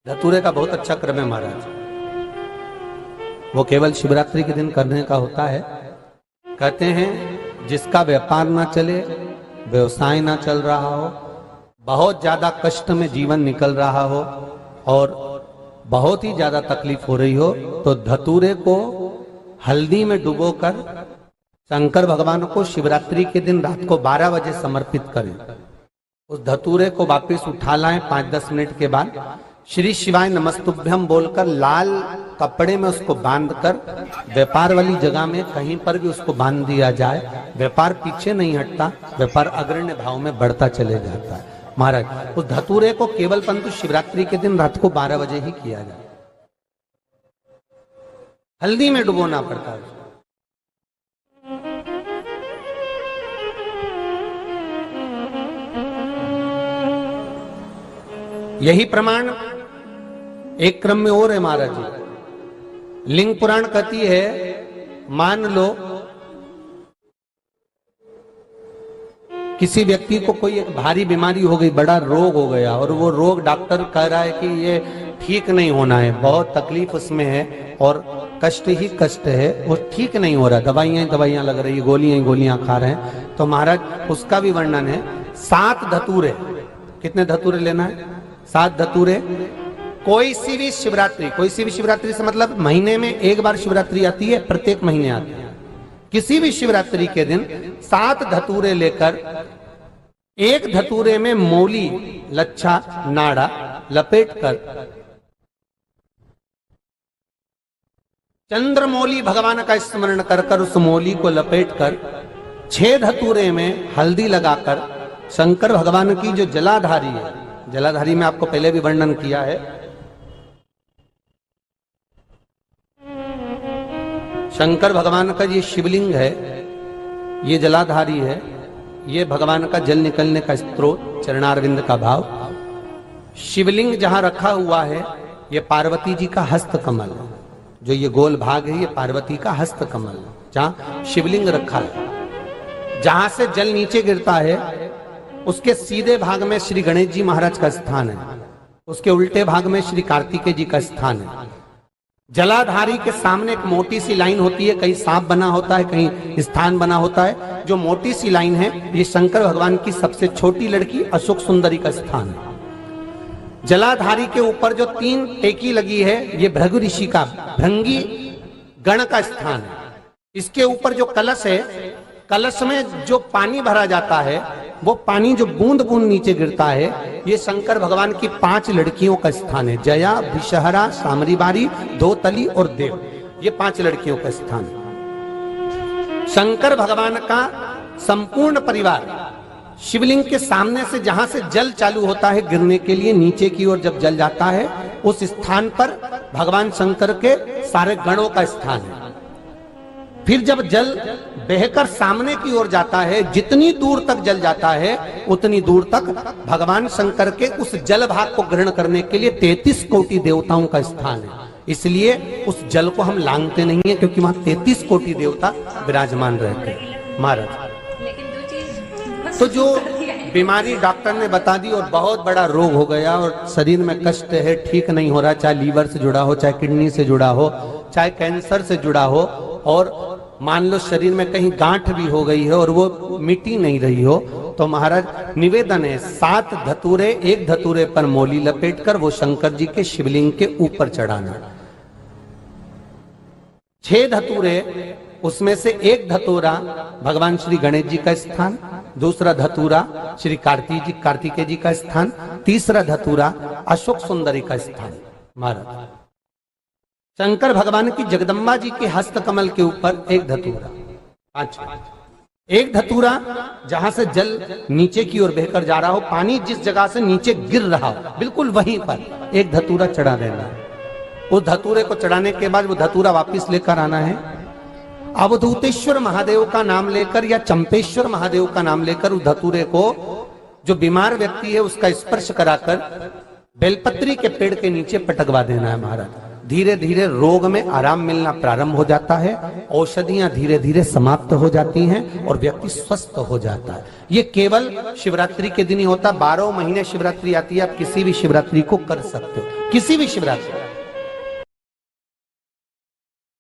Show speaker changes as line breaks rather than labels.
धतूरे का बहुत अच्छा क्रम है महाराज। वो केवल शिवरात्रि के दिन करने का होता है। कहते हैं जिसका व्यापार ना चले, व्यवसाय ना चल रहा हो, बहुत ज्यादा कष्ट में जीवन निकल रहा हो और बहुत ही ज्यादा तकलीफ हो रही हो, तो धतूरे को हल्दी में डुबोकर शंकर भगवान को शिवरात्रि के दिन रात को 12 बजे समर्पित करें। उस धतूरे को वापस उठा लाएं 5-10 मिनट के बाद, श्री शिवाय नमस्तुभ्यम बोलकर लाल कपड़े में उसको बांधकर व्यापार वाली जगह में कहीं पर भी उसको बांध दिया जाए। व्यापार पीछे नहीं हटता, व्यापार अग्रण्य भाव में बढ़ता चले जाता है। महाराज उस धतूरे को केवल परंतु शिवरात्रि के दिन रात को 12 बजे ही किया जाए, हल्दी में डुबोना पड़ता है। यही प्रमाण एक क्रम में और है महाराज जी। लिंग पुराण कहती है, मान लो किसी व्यक्ति को कोई एक भारी बीमारी हो गई, बड़ा रोग हो गया और वो रोग डॉक्टर कह रहा है कि ये ठीक नहीं होना है, बहुत तकलीफ उसमें है और कष्ट ही कष्ट है, वो ठीक नहीं हो रहा, दवाइयां लग रही, गोलियां खा रहे हैं। तो महाराज उसका भी वर्णन है। 7 धतूरे, कितने धतूरे लेना है? 7 धतूरे। कोई सी भी शिवरात्रि से मतलब महीने में एक बार शिवरात्रि आती है, प्रत्येक महीने आती है। किसी भी शिवरात्रि के दिन 7 धतूरे लेकर एक धतूरे में मौली, लच्छा, नाड़ा लपेटकर चंद्रमौली भगवान का स्मरण कर उस मौली को लपेटकर 6 धतूरे में हल्दी लगाकर शंकर भगवान की जो जलाधारी है, जलाधारी में आपको पहले भी वर्णन किया है, शंकर भगवान का ये शिवलिंग है, ये जलाधारी है, ये भगवान का जल निकलने का स्त्रोत, चरणारविंद का भाव। शिवलिंग जहां रखा हुआ है ये पार्वती जी का हस्त कमल, जो ये गोल भाग है ये पार्वती का हस्त कमल, जहां शिवलिंग रखा है। जहां से जल नीचे गिरता है उसके सीधे भाग में श्री गणेश जी महाराज का स्थान है, उसके उल्टे भाग में श्री कार्तिकेय जी का स्थान है। जलाधारी के सामने एक मोटी सी लाइन होती है, कहीं सांप बना होता है, कहीं स्थान बना होता है। जो मोटी सी लाइन है ये शंकर भगवान की सबसे छोटी लड़की अशोक सुंदरी का स्थान है। जलाधारी के ऊपर जो 3 टेकी लगी है ये भृगु ऋषि का, भृंगी गण का स्थान है। इसके ऊपर जो कलश है, कलश में जो पानी भरा जाता है वो पानी जो बूंद बूंद नीचे गिरता है ये शंकर भगवान की 5 लड़कियों का स्थान है। जया, विषहरा, सामरीबारी, धोतली और देव, ये 5 लड़कियों का स्थान है। शंकर भगवान का संपूर्ण परिवार शिवलिंग के सामने से जहां से जल चालू होता है गिरने के लिए नीचे की ओर जब जल जाता है उस स्थान पर भगवान शंकर के सारे गणों का स्थान है। फिर जब जल बहकर सामने की ओर जाता है, जितनी दूर तक जल जाता है उतनी दूर तक भगवान शंकर के उस जल भाग को ग्रहण करने के लिए 33 कोटि देवताओं का स्थान है। इसलिए उस जल को हम लांघते नहीं है क्योंकि वहां 33 कोटि देवता विराजमान रहते हैं महाराज। तो जो बीमारी डॉक्टर ने बता दी और बहुत बड़ा रोग हो गया और शरीर में कष्ट है, ठीक नहीं हो रहा, चाहे लीवर से जुड़ा हो, चाहे किडनी से जुड़ा हो, चाहे कैंसर से जुड़ा हो, और मान लो शरीर में कहीं गांठ भी हो गई है और वो मिटी नहीं रही हो, तो महाराज निवेदन है 7 धतूरे, एक धतूरे पर मौली लपेटकर वो शंकर जी के शिवलिंग के ऊपर चढ़ाना। 6 धतूरे, उसमें से एक धतूरा भगवान श्री गणेश जी का स्थान, दूसरा धतूरा श्री कार्तिकेय जी का स्थान, तीसरा धतूरा अशोक सुंदरी का स्थान। महाराज शंकर भगवान की जगदम्बा जी के हस्त कमल के ऊपर एक धतूरा, 5, एक धतूरा जहां से जल नीचे की ओर बहकर जा रहा हो, पानी जिस जगह से नीचे गिर रहा हो बिल्कुल वहीं पर एक धतूरा चढ़ा देना है। उस धतूरे को चढ़ाने के बाद वो धतूरा वापस लेकर आना है। अवधूतेश्वर महादेव का नाम लेकर या चंपेश्वर महादेव का नाम लेकर उस धतूरे को, जो बीमार व्यक्ति है उसका स्पर्श कराकर बेलपत्री के पेड़ के नीचे पटकवा देना है महाराज। धीरे धीरे रोग में आराम मिलना प्रारंभ हो जाता है, औषधियां धीरे धीरे समाप्त हो जाती हैं और व्यक्ति स्वस्थ हो जाता है। ये केवल शिवरात्रि के दिन ही होता। 12 महीने शिवरात्रि आती है, आप किसी भी शिवरात्रि को कर सकते हो, किसी भी शिवरात्रि।